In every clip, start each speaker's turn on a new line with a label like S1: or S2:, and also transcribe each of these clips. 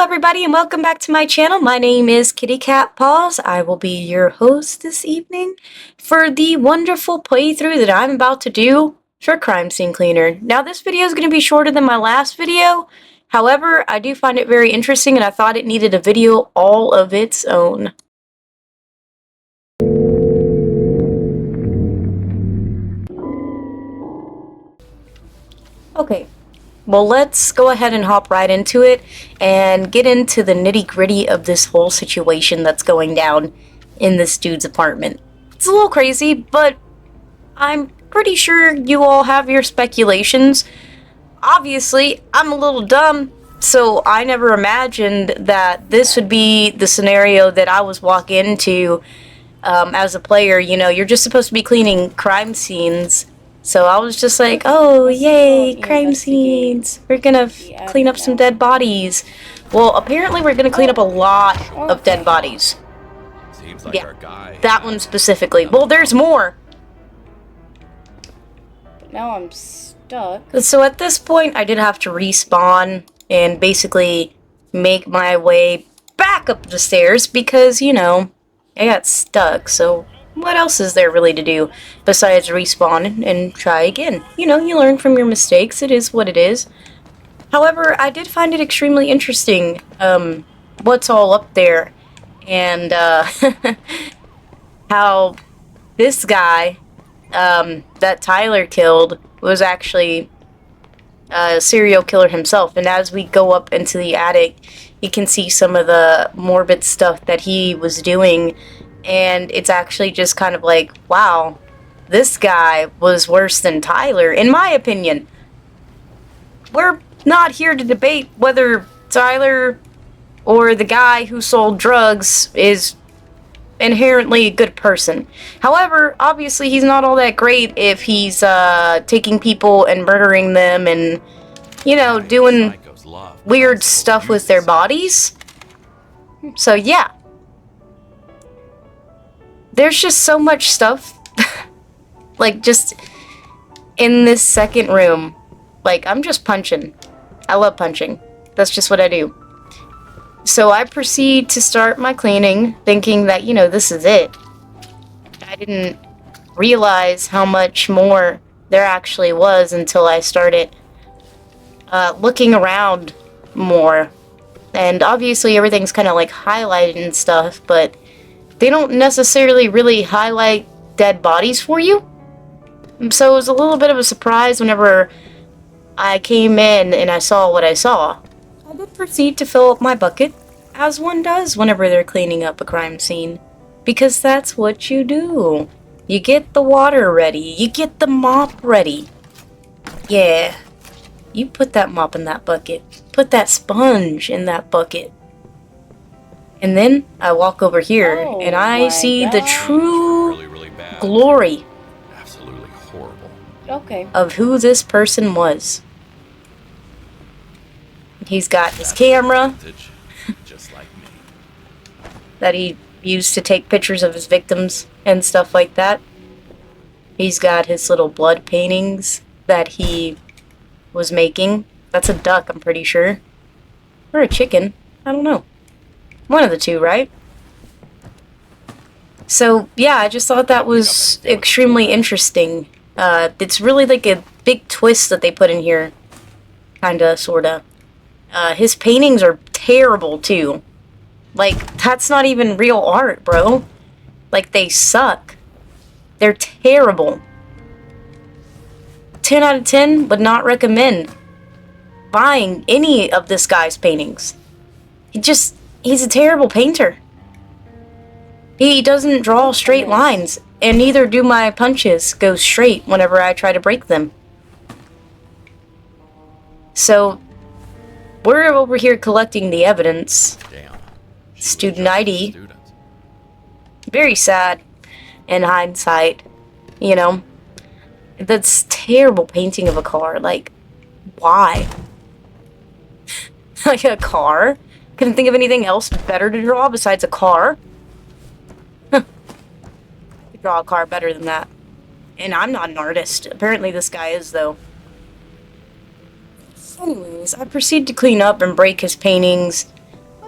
S1: everybody, and welcome back to my channel. My name is Kitty Cat Paws. I will be your host this evening for the wonderful playthrough that I'm about to do for Crime Scene Cleaner. Now, this video is going to be shorter than my last video. However, I do find it very interesting, and I thought it needed a video all of its own. Okay. Well, let's go ahead and hop right into it and get into the nitty-gritty of this whole situation that's going down in this dude's apartment. It's a little crazy, but I'm pretty sure you all have your speculations. Obviously, I'm a little dumb, so I never imagined that this would be the scenario that I was walking into as a player. You know, you're just supposed to be cleaning crime scenes. So I was just like, oh, yay, crime scenes. We're gonna clean up some dead bodies. Well, apparently we're gonna clean up a lot of dead bodies.
S2: Seems like
S1: Yeah,
S2: our guy.
S1: that one specifically. Well, there's more.
S3: But now I'm stuck.
S1: So at this point, I did have to respawn and basically make my way back up the stairs because, you know, I got stuck, so what else is there really to do besides respawn and try again? You know, you learn from your mistakes. It is what it is. However, I did find it extremely interesting, what's all up there, and, how this guy, that Tyler killed was actually a serial killer himself. And as we go up into the attic, you can see some of the morbid stuff that he was doing. And it's actually just kind of like, wow, this guy was worse than Tyler, in my opinion. We're not here to debate whether Tyler or the guy who sold drugs is inherently a good person. However, obviously he's not all that great if he's taking people and murdering them and, you know, doing weird stuff with their bodies. So yeah. There's just so much stuff, like, just in this second room. Like, I'm just punching. I love punching. That's just what I do. So I proceed to start my cleaning, thinking that, you know, this is it. I didn't realize how much more there actually was until I started looking around more. And obviously everything's kind of, like, highlighted and stuff, but they don't necessarily really highlight dead bodies for you. So it was a little bit of a surprise whenever I came in and I saw what I saw. I did proceed to fill up my bucket, as one does whenever they're cleaning up a crime scene. Because that's what you do. You get the water ready. You get the mop ready. Yeah. You put that mop in that bucket. Put that sponge in that bucket. And then I walk over here, and I see the true
S2: Really bad.
S1: glory
S2: Absolutely horrible.
S3: Okay.
S1: of who this person was. He's got his camera
S2: Vintage, just like me.
S1: that he used to take pictures of his victims and stuff like that. He's got his little blood paintings that he was making. That's a duck, I'm pretty sure. Or a chicken. I don't know. One of the two, right? So, yeah, I just thought that was extremely interesting. It's really like a big twist that they put in here. Kinda, sorta. His paintings are terrible, too. Like, that's not even real art, bro. Like, they suck. They're terrible. 10 out of 10 would not recommend buying any of this guy's paintings. He's a terrible painter. He doesn't draw straight lines, and neither do my punches go straight whenever I try to break them. So, we're over here collecting the evidence.
S2: Damn.
S1: Student ID.
S2: Student.
S1: Very sad in hindsight, you know. That's terrible painting of a car. Like, why? Like a car? Couldn't think of anything else better to draw besides a car. I could draw a car better than that. And I'm not an artist. Apparently this guy is, though. Anyways, I proceed to clean up and break his paintings.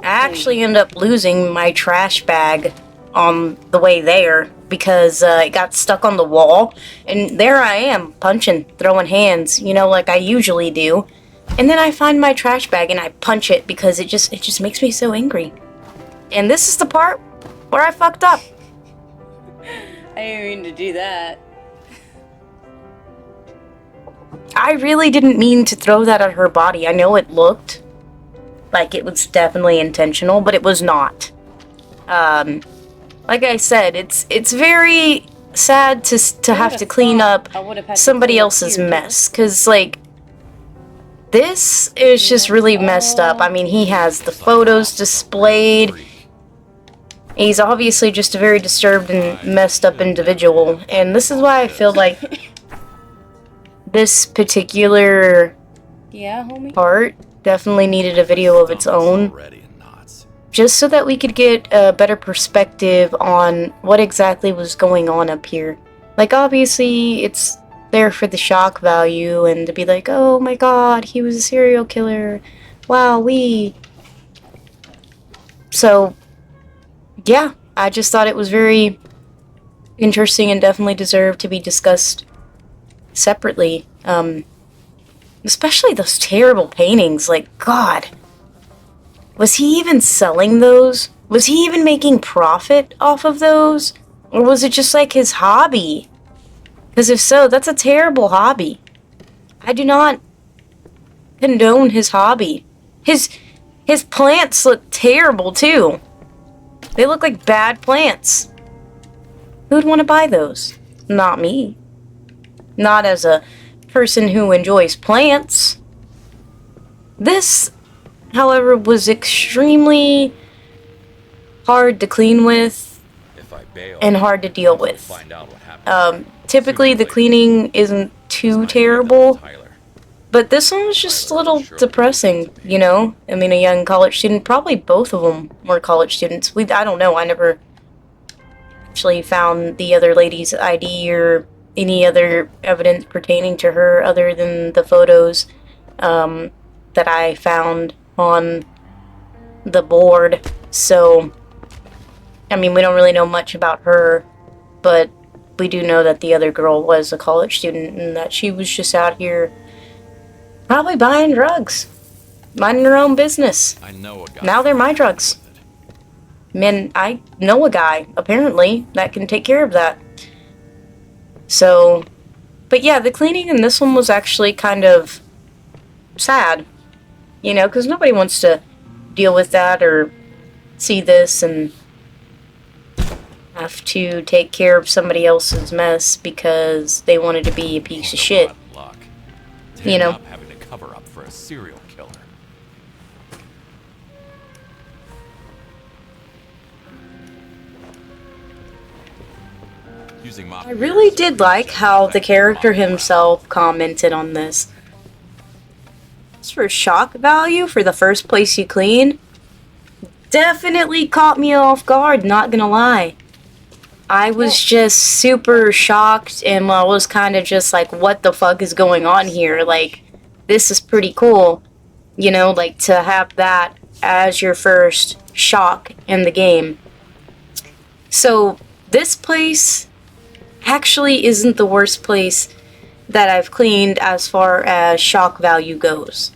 S1: I actually ended up losing my trash bag on the way there because it got stuck on the wall, and there I am punching, throwing hands, you know, like I usually do. And then I find my trash bag and I punch it because it just makes me so angry. And this is the part where I fucked up.
S3: I didn't mean to do that.
S1: I really didn't mean to throw that at her body. I know it looked like it was definitely intentional, but it was not. Like I said, it's very sad to have to clean up somebody else's mess, because like this is just really messed up. I mean, he has the photos displayed. He's obviously just a very disturbed and messed up individual, and this is why I feel like this particular
S3: Yeah, homie?
S1: part definitely needed a video of its own,
S2: Already in knots.
S1: just so that we could get a better perspective on what exactly was going on up here. Like, obviously, it's there for the shock value and to be like, oh my god, he was a serial killer. Wow, So, yeah, I just thought it was very interesting and definitely deserved to be discussed separately. Especially those terrible paintings, like, god. Was he even selling those? Was he even making profit off of those? Or was it just like his hobby? Because if so, that's a terrible hobby. I do not condone his hobby. His plants look terrible too. They look like bad plants. Who'd want to buy those? Not me. Not as a person who enjoys plants. This, however, was extremely hard to clean with
S2: If I bail,
S1: and hard to deal with.
S2: find out what happened.
S1: Typically the cleaning isn't too terrible, but this one was just a little depressing, you know? I mean, a young college student, probably both of them were college students. I don't know, I never actually found the other lady's ID or any other evidence pertaining to her other than the photos that I found on the board. So, I mean, we don't really know much about her, but we do know that the other girl was a college student and that she was just out here probably buying drugs, minding her own business.
S2: I know a guy.
S1: Now they're my drugs. Man, I know a guy, apparently, that can take care of that. So, but yeah, the cleaning in this one was actually kind of sad, you know, because nobody wants to deal with that or see this and have to take care of somebody else's mess because they wanted to be a piece of shit.
S2: Luck.
S1: You know.
S2: Up having to cover up for a serial killer. Using
S1: I really did like how the character himself commented on this. As for shock value for the first place you clean, definitely caught me off guard, not gonna lie. I was just super shocked and I was kind of just like, what the fuck is going on here? Like, this is pretty cool. You know, like to have that as your first shock in the game. So, this place actually isn't the worst place that I've cleaned as far as shock value goes.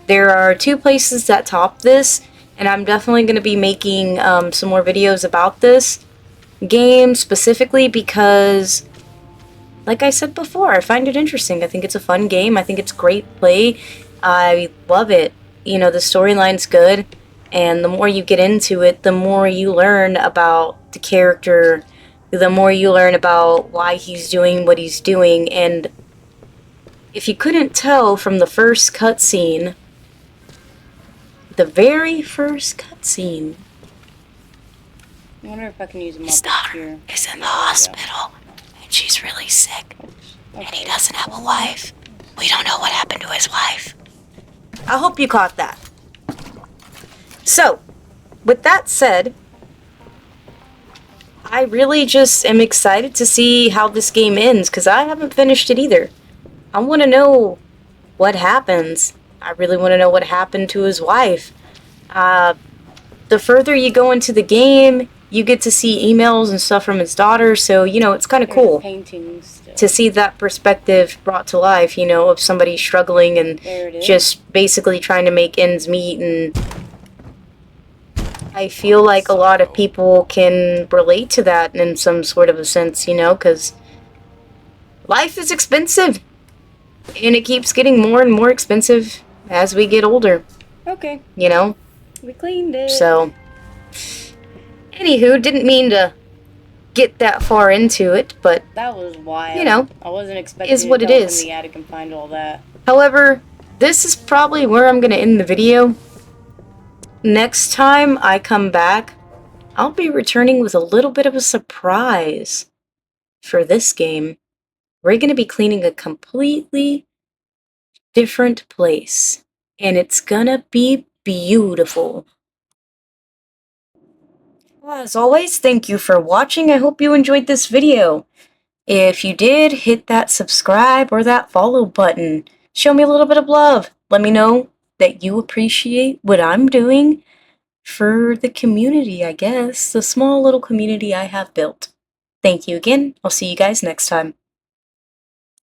S1: There are two places that top this, and I'm definitely going to be making some more videos about this game specifically because, like I said before, I find it interesting. I think it's a fun game. I think it's great play. I love it. You know, the storyline's good, and the more you get into it, the more you learn about the character, the more you learn about why he's doing what he's doing. And if you couldn't tell from the first cutscene, the very first cutscene,
S3: I wonder if I can use a mop
S1: his
S3: up
S1: daughter
S3: here.
S1: is in the hospital, and she's really sick, and he doesn't have a wife. We don't know what happened to his wife. I hope you caught that. So, with that said, I really just am excited to see how this game ends, because I haven't finished it either. I want to know what happens. I really want to know what happened to his wife. the further you go into the game, you get to see emails and stuff from his daughter, so, you know, it's kind of
S3: There's
S1: cool
S3: paintings still.
S1: to see that perspective brought to life, you know, of somebody struggling and
S3: There it is.
S1: just basically trying to make ends meet. And I feel like a lot of people can relate to that in some sort of a sense, you know, because life is expensive, and it keeps getting more and more expensive as we get older,
S3: Okay,
S1: you know.
S3: we cleaned it.
S1: So, anywho, didn't mean to get that far into it, but
S3: That was wild.
S1: You know,
S3: I wasn't expecting
S1: is
S3: to
S1: what it
S3: come
S1: is.
S3: from the attic and find all that.
S1: however, this is probably where I'm going to end the video. Next time I come back, I'll be returning with a little bit of a surprise for this game. We're going to be cleaning a completely different place, and it's going to be beautiful. Well, as always, thank you for watching. I hope you enjoyed this video. If you did, hit that subscribe or that follow button. Show me a little bit of love. Let me know that you appreciate what I'm doing for the community, I guess. The small little community I have built. Thank you again. I'll see you guys next time.